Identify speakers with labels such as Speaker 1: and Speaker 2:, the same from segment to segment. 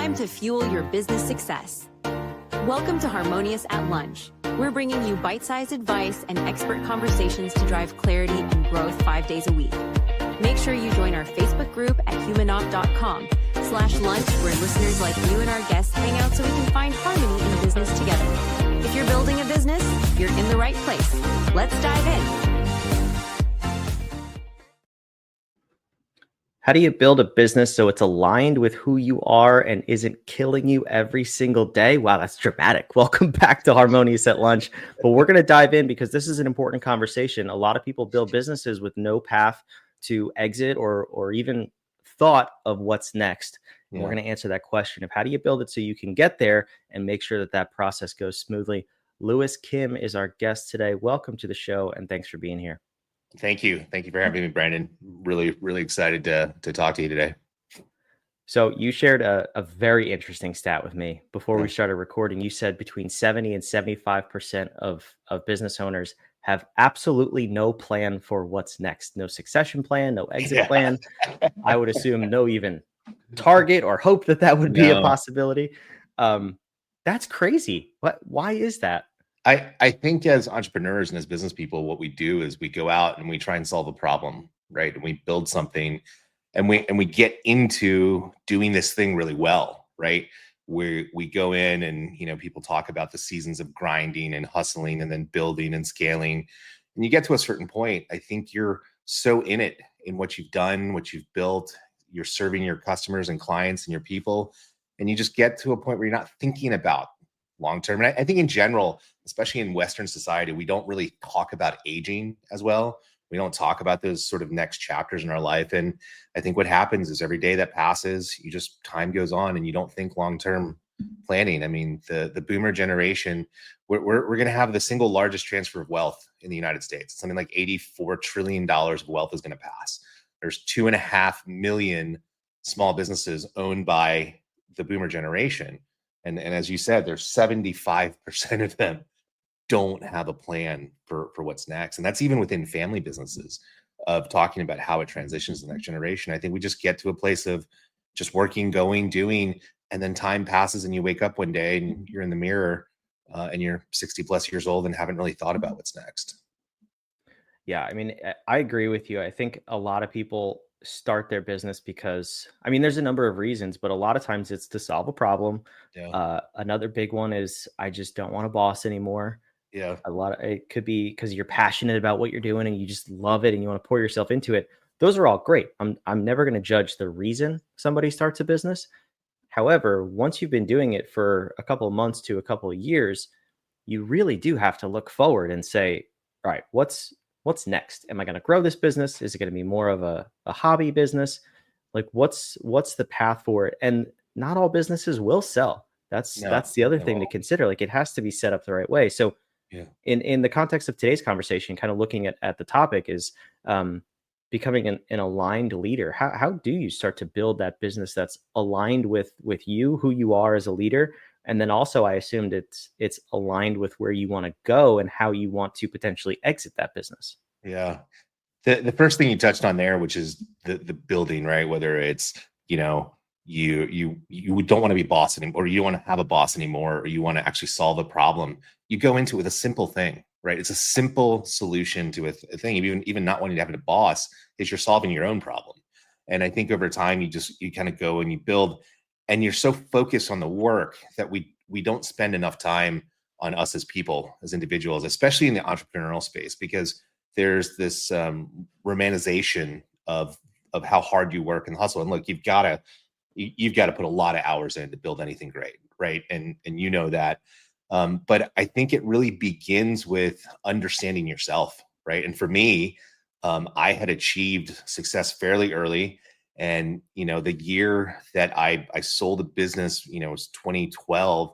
Speaker 1: time to fuel your business success. Welcome to Harmonious at Lunch. We're bringing you bite-sized advice and expert conversations to drive clarity and growth 5 days a week. Make sure you join our Facebook group at humanop.com/lunch, where listeners like you and our guests hang out so we can find harmony in business together. If you're building a business, you're in the right place. Let's dive in.
Speaker 2: How do you build a business so it's aligned with who you are and isn't killing you every single day? Wow, that's dramatic. Welcome back to Harmonious at Lunch. But we're going to dive in because this is an important conversation. A lot of people build businesses with no path to exit or even thought of what's next. And we're going to answer that question of how do you build it so you can get there and make sure that that process goes smoothly. Lewis Kim is our guest today. Welcome to the show and thanks for being here.
Speaker 3: Thank you. Thank you for having me, Brandon. Really excited to talk to you today.
Speaker 2: So you shared a very interesting stat with me before we started recording. You said between 70 and 75% of business owners have absolutely no plan for what's next. No succession plan, no exit plan. I would assume no even target or hope that would be a possibility. That's crazy. Why is that?
Speaker 3: I think as entrepreneurs and as business people, what we do is we go out and we try and solve a problem, right? And we build something and we get into doing this thing really well, right? We go in and, people talk about the seasons of grinding and hustling and then building and scaling. And you get to a certain point, I think you're so in it in what you've done, what you've built, you're serving your customers and clients and your people. And you just get to a point where you're not thinking about long-term. And I think in general, especially in Western society, we don't really talk about aging as well. We don't talk about those sort of next chapters in our life. And I think what happens is every day that passes, time goes on and you don't think long-term planning. I mean, the boomer generation, we're going to have the single largest transfer of wealth in the United States. Something like $84 trillion of wealth is going to pass. There's 2.5 million small businesses owned by the boomer generation. And as you said, there's 75% of them don't have a plan for what's next. And that's even within family businesses of talking about how it transitions to the next generation. I think we just get to a place of just working, going, doing, and then time passes and you wake up one day and you're in the mirror and you're 60 plus years old and haven't really thought about what's next.
Speaker 2: Yeah, I mean, I agree with you. I think a lot of people start their business because, there's a number of reasons, but a lot of times it's to solve a problem.
Speaker 3: Yeah.
Speaker 2: Another big one is I just don't want a boss anymore.
Speaker 3: Yeah.
Speaker 2: It could be because you're passionate about what you're doing and you just love it and you want to pour yourself into it. Those are all great. I'm never going to judge the reason somebody starts a business. However, once you've been doing it for a couple of months to a couple of years, you really do have to look forward and say, all right, what's next? Am I going to grow this business? Is it going to be more of a hobby business? Like what's the path for it? And not all businesses will sell. That's the other thing to consider. Like it has to be set up the right way. So in the context of today's conversation, kind of looking at the topic is becoming an aligned leader. How do you start to build that business that's aligned with you, who you are as a leader? And then also, I assumed it's aligned with where you want to go and how you want to potentially exit that business.
Speaker 3: Yeah. The first thing you touched on there, which is the building, right? Whether it's, you don't want to be boss anymore, or you don't want to have a boss anymore, or you want to actually solve a problem. You go into it with a simple thing, right? It's a simple solution to a thing. Even not wanting to have a boss is you're solving your own problem. And I think over time, you kind of go and you build. And you're so focused on the work that we don't spend enough time on us as people, as individuals, especially in the entrepreneurial space, because there's this romanization of how hard you work and hustle. And look, you've got to put a lot of hours in to build anything great, right? And you know that. But I think it really begins with understanding yourself, right? And for me, I had achieved success fairly early. And, the year that I sold a business, it was 2012,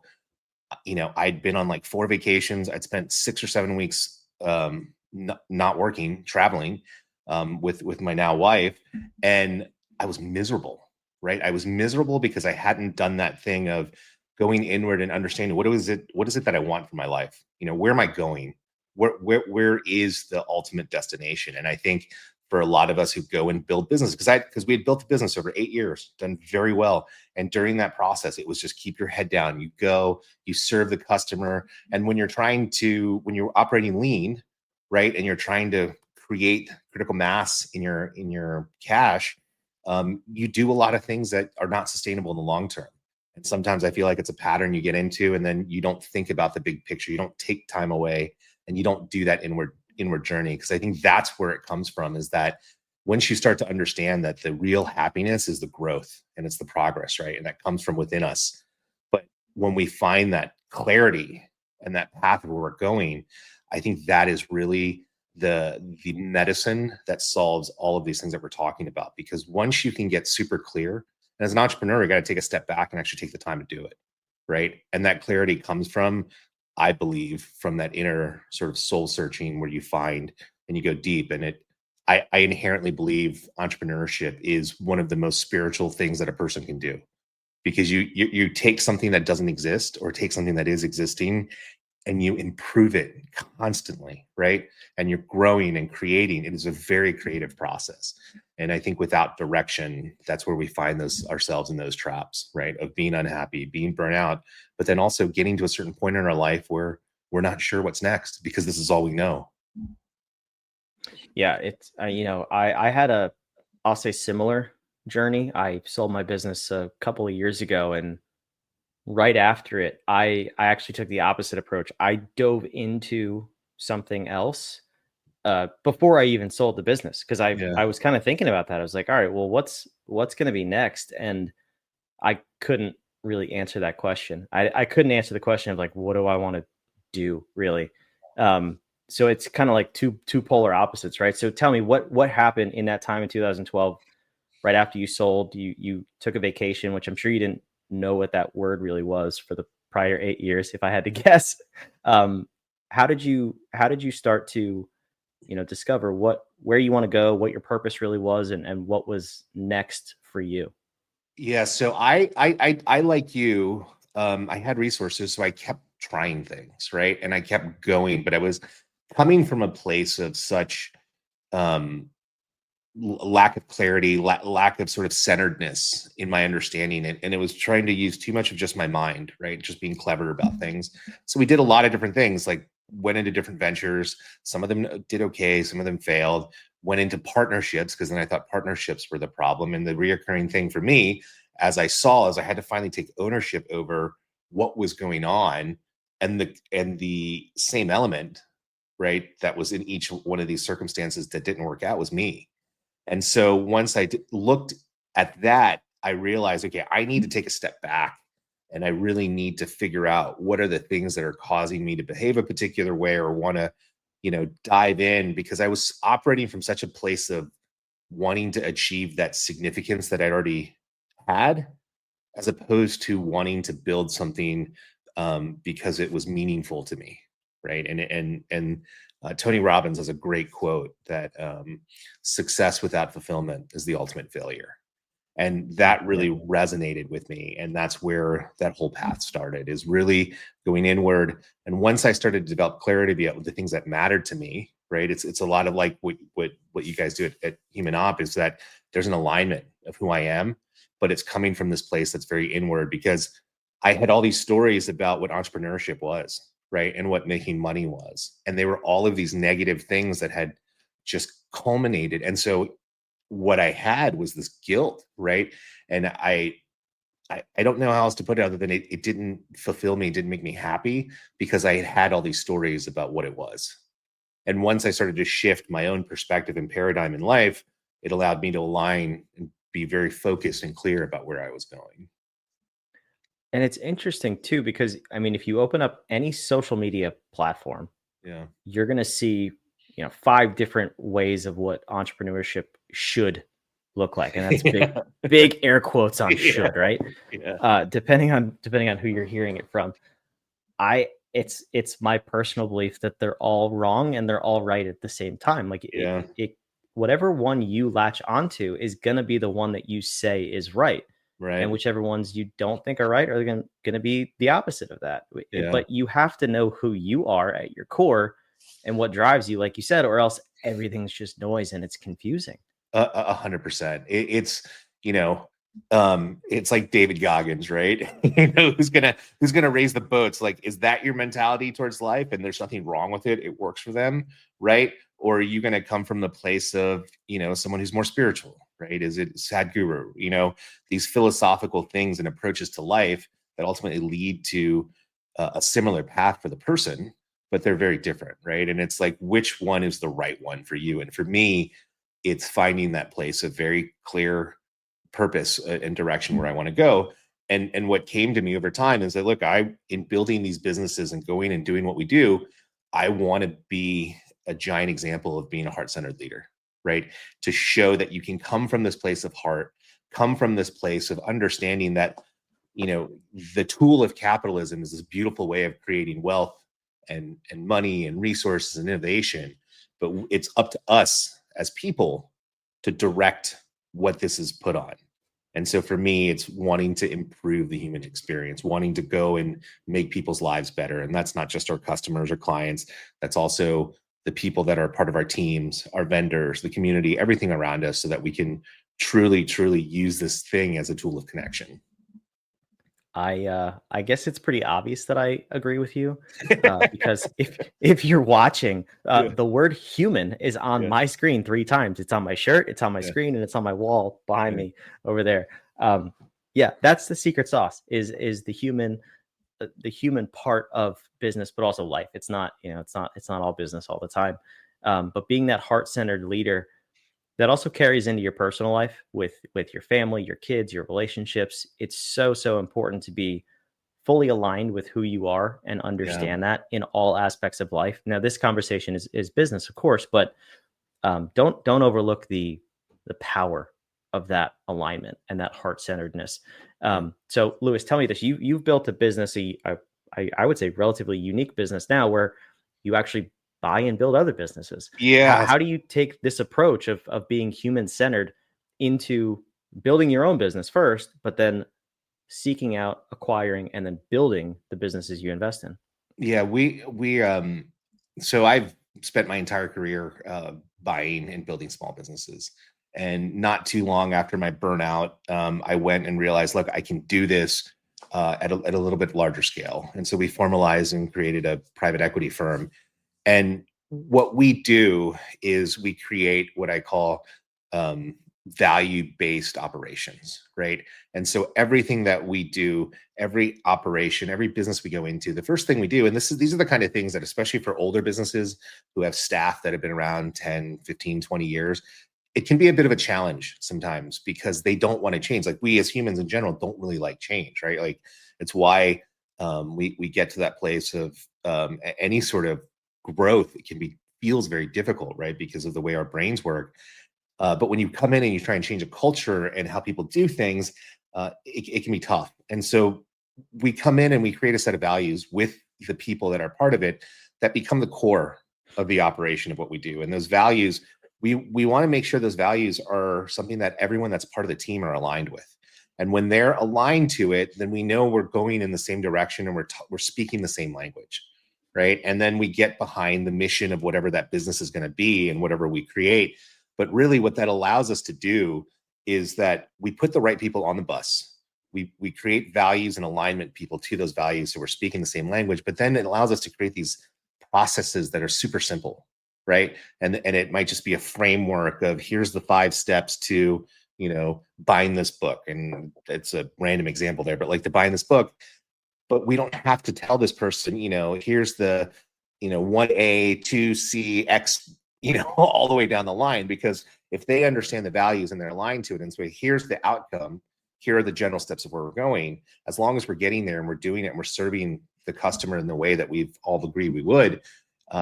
Speaker 3: I'd been on like 4 vacations. I'd spent 6 or 7 weeks not working, traveling with my now wife. And I was miserable, right? I was miserable because I hadn't done that thing of going inward and understanding what is it that I want for my life? Where am I going? Where is the ultimate destination? And I think for a lot of us who go and build business, because we had built a business over 8 years, done very well. And during that process, it was just keep your head down. You go, you serve the customer. And when you're operating lean, right, and you're trying to create critical mass in your cash, you do a lot of things that are not sustainable in the long term. And sometimes I feel like it's a pattern you get into, and then you don't think about the big picture. You don't take time away, and you don't do that inward journey. Because I think that's where it comes from, is that once you start to understand that the real happiness is the growth and it's the progress, right? And that comes from within us. But when we find that clarity and that path where we're going, I think that is really the medicine that solves all of these things that we're talking about. Because once you can get super clear, and as an entrepreneur, you got to take a step back and actually take the time to do it, right? And that clarity comes from, I believe, from that inner sort of soul searching where you find and you go deep. And I inherently believe entrepreneurship is one of the most spiritual things that a person can do, because you take something that doesn't exist, or take something that is existing, and you improve it constantly, right? And you're growing and creating. It is a very creative process. And I think without direction, that's where we find ourselves in those traps, right? Of being unhappy, being burnt out, but then also getting to a certain point in our life where we're not sure what's next, because this is all we know.
Speaker 2: Yeah, it's I had I'll say similar journey. I sold my business a couple of years ago, and right after it, I actually took the opposite approach. I dove into something else before I even sold the business, because I was kind of thinking about that. I was like, all right, well, what's going to be next? And I couldn't really answer that question. I couldn't answer the question of like, what do I want to do really? So it's kind of like two polar opposites, right? So tell me what happened in that time in 2012, right after you sold. You took a vacation, which I'm sure you didn't know what that word really was for the prior 8 years, if I had to guess. How did you start to discover where you want to go, what your purpose really was, and what was next for you?
Speaker 3: Yeah, so I like you, I had resources, so I kept trying things, right? And I kept going, but I was coming from a place of such lack of clarity, lack of sort of centeredness in my understanding. And it was trying to use too much of just my mind, right? Just being clever about things. So we did a lot of different things, like went into different ventures. Some of them did okay, some of them failed. Went into partnerships, because then I thought partnerships were the problem. And the reoccurring thing for me, as I had to finally take ownership over what was going on, and the same element, right, that was in each one of these circumstances that didn't work out was me. And so once I looked at that, I realized, okay, I need to take a step back, and I really need to figure out what are the things that are causing me to behave a particular way, or want to, dive in, because I was operating from such a place of wanting to achieve that significance that I'd already had, as opposed to wanting to build something because it was meaningful to me, right? And Tony Robbins has a great quote that success without fulfillment is the ultimate failure. And that really resonated with me. And that's where that whole path started, is really going inward. And once I started to develop clarity about the things that mattered to me, right? It's a lot of like what you guys do at Human Op, is that there's an alignment of who I am, but it's coming from this place that's very inward, because I had all these stories about what entrepreneurship was, right? And what making money was. And they were all of these negative things that had just culminated. And so what I had was this guilt, right? And I don't know how else to put it other than it didn't fulfill me, it didn't make me happy, because I had all these stories about what it was. And once I started to shift my own perspective and paradigm in life, it allowed me to align and be very focused and clear about where I was going.
Speaker 2: And it's interesting too, because I mean, if you open up any social media platform,
Speaker 3: Yeah.
Speaker 2: you're going to see, 5 different ways of what entrepreneurship should look like. And that's big air quotes on should, right?
Speaker 3: Yeah.
Speaker 2: Depending on who you're hearing it from. It's my personal belief that they're all wrong and they're all right at the same time. Like whatever one you latch onto is going to be the one that you say is right.
Speaker 3: Right.
Speaker 2: And whichever ones you don't think are right are going to be the opposite of that.
Speaker 3: Yeah.
Speaker 2: But you have to know who you are at your core and what drives you, like you said, or else everything's just noise and it's confusing.
Speaker 3: 100%. It's, you know, it's like David Goggins, right? Who's gonna raise the boats? Like, is that your mentality towards life? And there's nothing wrong with it. It works for them, right? Or are you gonna come from the place of, someone who's more spiritual, right? Is it Sadhguru? These philosophical things and approaches to life that ultimately lead to a similar path for the person, but they're very different, right? And it's like, which one is the right one for you? And for me, it's finding that place of very clear purpose and direction where I want to go. And what came to me over time is that, look, in building these businesses and going and doing what we do, I want to be a giant example of being a heart-centered leader, right? To show that you can come from this place of heart, come from this place of understanding that, the tool of capitalism is this beautiful way of creating wealth and money and resources and innovation. But it's up to us as people to direct what this is put on. And so for me, it's wanting to improve the human experience, wanting to go and make people's lives better. And that's not just our customers or clients. That's also the people that are part of our teams, our vendors, the community, everything around us, so that we can truly, truly use this thing as a tool of connection.
Speaker 2: I guess it's pretty obvious that I agree with you, because if you're watching, the word human is on my screen 3 times. It's on my shirt, it's on my screen, and it's on my wall behind me over there. That's the secret sauce is the human part of business, but also life. It's not, it's not all business all the time. But being that heart-centered leader that also carries into your personal life with your family, your kids, your relationships. It's so important to be fully aligned with who you are and understand that in all aspects of life. Now, this conversation is business, of course, but don't overlook the power of that alignment and that heart-centeredness. So, Lewis, tell me this: you've built a business, I would say relatively unique business now, where you actually buy and build other businesses.
Speaker 3: Yeah.
Speaker 2: How do you take this approach of being human-centered into building your own business first, but then seeking out, acquiring, and then building the businesses you invest in?
Speaker 3: Yeah, so I've spent my entire career buying and building small businesses. And not too long after my burnout, I went and realized, look, I can do this at a little bit larger scale. And so we formalized and created a private equity firm. And what we do is we create what I call value-based operations, right? And so everything that we do, every operation, every business we go into, the first thing we do, and these are the kind of things that, especially for older businesses who have staff that have been around 10, 15, 20 years, it can be a bit of a challenge sometimes because they don't want to change. Like, we as humans in general don't really like change, right? Like, it's why we get to that place of any sort of growth. It feels very difficult, right? Because of the way our brains work. But when you come in and you try and change a culture and how people do things, it can be tough. And so we come in and we create a set of values with the people that are part of it that become the core of the operation of what we do. And those values, we want to make sure those values are something that everyone that's part of the team are aligned with. And when they're aligned to it, then we know we're going in the same direction and we're speaking the same language. Right. And then we get behind the mission of whatever that business is going to be and whatever we create. But really what that allows us to do is that we put the right people on the bus. We create values and alignment people to those values. So we're speaking the same language, but then it allows us to create these processes that are super simple. Right. And it might just be a framework of, here's the 5 steps to, buying this book. And it's a random example there, but like, to buying this book. But we don't have to tell this person, here's the, 1A, 2C, X, all the way down the line, because if they understand the values and they're aligned to it, and so here's the outcome, here are the general steps of where we're going, as long as we're getting there and we're doing it and we're serving the customer in the way that we've all agreed we would,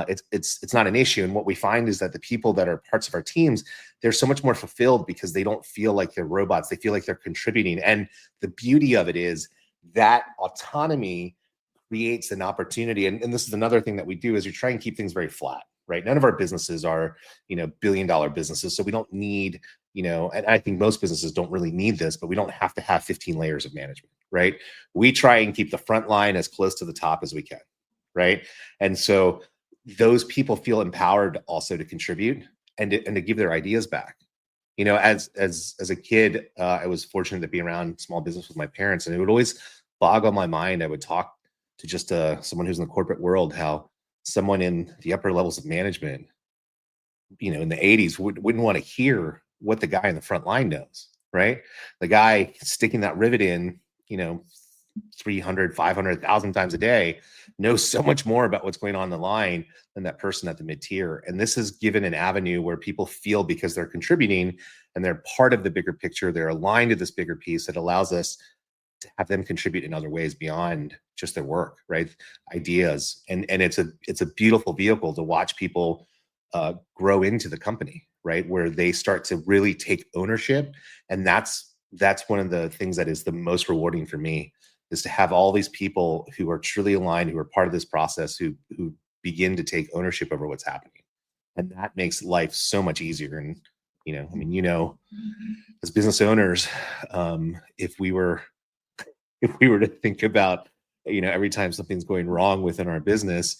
Speaker 3: it's not an issue. And what we find is that the people that are parts of our teams, they're so much more fulfilled because they don't feel like they're robots. They feel like they're contributing. And the beauty of it is that autonomy creates an opportunity. And this is another thing that we do, is we try and keep things very flat, right? None of our businesses are, billion-dollar businesses. So we don't need, and I think most businesses don't really need this, but we don't have to have 15 layers of management, right? We try and keep the front line as close to the top as we can, right? And so those people feel empowered also to contribute and to give their ideas back. You know, as a kid, I was fortunate to be around small business with my parents, and it would always boggle my mind. I would talk to just someone who's in the corporate world, how someone in the upper levels of management, you know, in the 80s wouldn't want to hear what the guy in the front line knows, right? The guy sticking that rivet in, you know, 300, 500,000 times a day knows so much more about what's going on in the line than that person at the mid tier. And this is given an avenue where people feel, because they're contributing and they're part of the bigger picture, they're aligned to this bigger piece that allows us to have them contribute in other ways beyond just their work, right? Ideas. And it's a beautiful vehicle to watch people grow into the company, right? Where they start to really take ownership. And that's one of the things that is the most rewarding for me, is to have all these people who are truly aligned, who are part of this process, who begin to take ownership over what's happening. And that makes life so much easier. And, you know, I mean, you know, as business owners, if we were to think about, you know, every time something's going wrong within our business,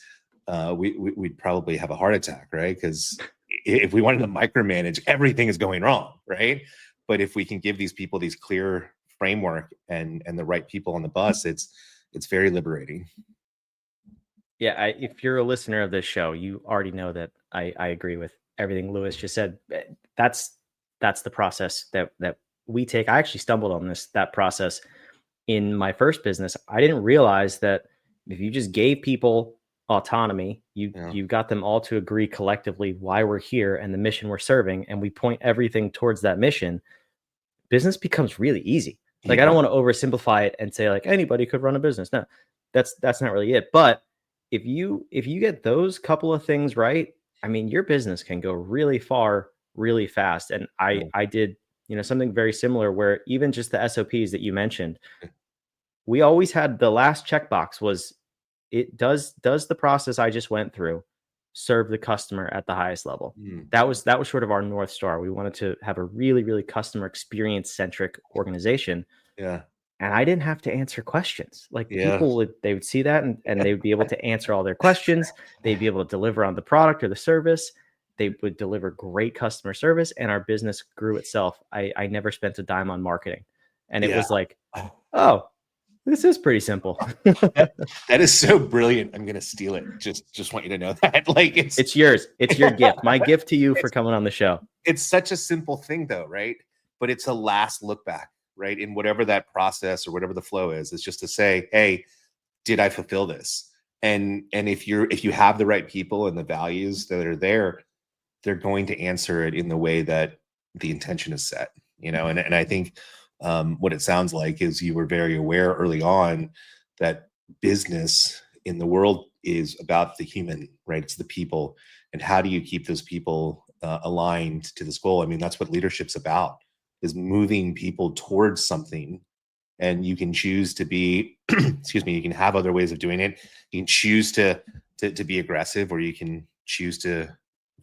Speaker 3: we'd probably have a heart attack, right? Because if we wanted to micromanage, everything is going wrong, right? But if we can give these people these clear framework and the right people on the bus, it's very liberating.
Speaker 2: Yeah, if you're a listener of this show, you already know that I agree with everything Lewis just said. That's the process that we take. I actually stumbled on that process in my first business. I didn't realize that if you just gave people autonomy, you got them all to agree collectively why we're here and the mission we're serving, and we point everything towards that mission, business becomes really easy. Like, I don't want to oversimplify it and say like anybody could run a business. No, that's not really it. But if you get those couple of things right, I mean, your business can go really far, really fast. And I did, you know, something very similar where even just the SOPs that you mentioned, we always had the last checkbox was, it does the process I just went through serve the customer at the highest level. That was sort of our North Star. We wanted to have a really, really customer experience centric organization.
Speaker 3: Yeah.
Speaker 2: And I didn't have to answer questions. Like, people they would see that and they would be able to answer all their questions. They'd be able to deliver on the product or the service. They would deliver great customer service, and our business grew itself. I never spent a dime on marketing. And it was like, oh, this is pretty simple.
Speaker 3: That is so brilliant. I'm going to steal it. Just want you to know that. Like,
Speaker 2: it's yours. It's your gift. My gift to you for coming on the show.
Speaker 3: It's such a simple thing though, right? But it's a last look back, right? In whatever that process or whatever the flow is just to say, hey, did I fulfill this? And if you have the right people and the values that are there, they're going to answer it in the way that the intention is set, you know? And I think what it sounds like is you were very aware early on that business in the world is about the human, right? It's the people. And how do you keep those people aligned to this goal? I mean, that's what leadership's about, is moving people towards something. And you can choose to be, excuse me, you can have other ways of doing it. You can choose to be aggressive, or you can choose to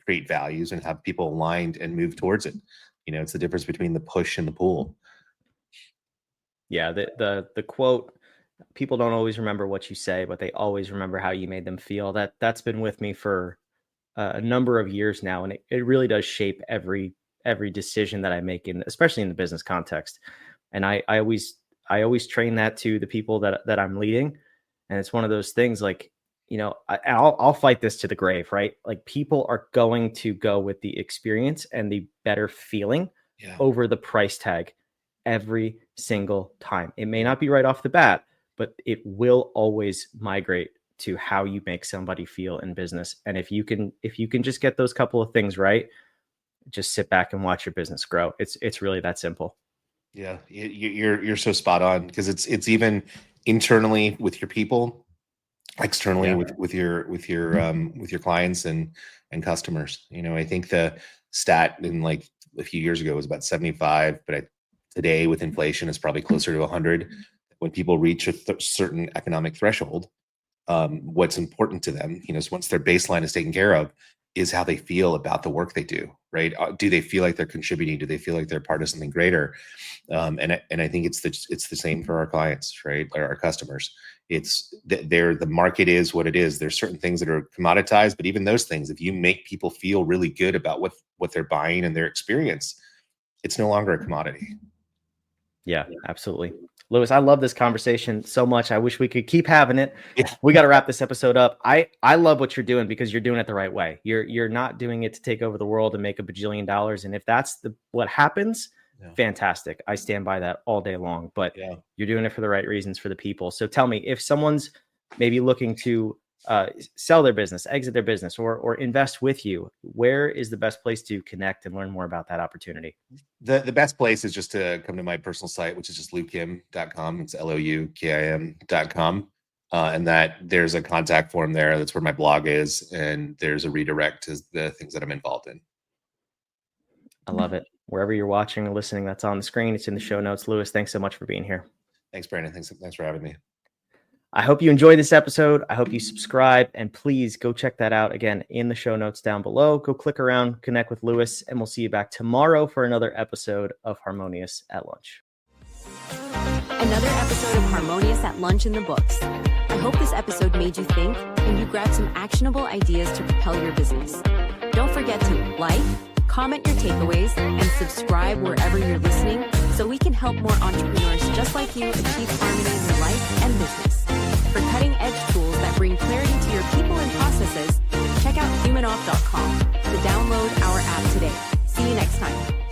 Speaker 3: create values and have people aligned and move towards it. You know, it's the difference between the push and the pull.
Speaker 2: Yeah, the quote, people don't always remember what you say, but they always remember how you made them feel. That's been with me for a number of years now, and it really does shape every decision that I make, especially in the business context. And I always train that to the people that I'm leading. And it's one of those things, like, you know, I'll fight this to the grave, right? Like, people are going to go with the experience and the better feeling over the price tag every single time. It may not be right off the bat, but it will always migrate to how you make somebody feel in business. And if you can just get those couple of things right, just sit back and watch your business grow. It's really that simple.
Speaker 3: Yeah, you're so spot on, because it's even internally with your people, externally with your clients and customers. You know, I think the stat in like a few years ago was about 75, but today with inflation is probably closer to 100. When people reach a certain economic threshold, what's important to them, you know, is once their baseline is taken care of, is how they feel about the work they do, right? Do they feel like they're contributing? Do they feel like they're part of something greater? And I think it's the same for our clients, right? Or our customers. It's the market is what it is. There's certain things that are commoditized, but even those things, if you make people feel really good about what they're buying and their experience, it's no longer a commodity.
Speaker 2: Yeah, absolutely. Louis, I love this conversation so much. I wish we could keep having it.
Speaker 3: Yeah.
Speaker 2: We got to wrap this episode up. I love what you're doing because you're doing it the right way. You're not doing it to take over the world and make $1 bajillion. And if that's what happens, fantastic. I stand by that all day long. But you're doing it for the right reasons for the people. So tell me, if someone's maybe looking to sell their business, exit their business, or invest with you, where is the best place to connect and learn more about that opportunity?
Speaker 3: The best place is just to come to my personal site, which is just loukim.com. It's LOUKIM.com. And that there's a contact form there. That's where my blog is. And there's a redirect to the things that I'm involved in.
Speaker 2: I love it. Wherever you're watching or listening, that's on the screen. It's in the show notes. Louis, thanks so much for being here.
Speaker 3: Thanks, Brandon. Thanks for having me.
Speaker 2: I hope you enjoyed this episode. I hope you subscribe, and please go check that out again in the show notes down below. Go click around, connect with Louis, and we'll see you back tomorrow for another episode of Harmonious at Lunch.
Speaker 1: Another episode of Harmonious at Lunch in the books. I hope this episode made you think and you grabbed some actionable ideas to propel your business. Don't forget to like, comment your takeaways, and subscribe wherever you're listening so we can help more entrepreneurs just like you achieve harmony in their life and business. For cutting-edge tools that bring clarity to your people and processes, check out humanoff.com to download our app today. See you next time.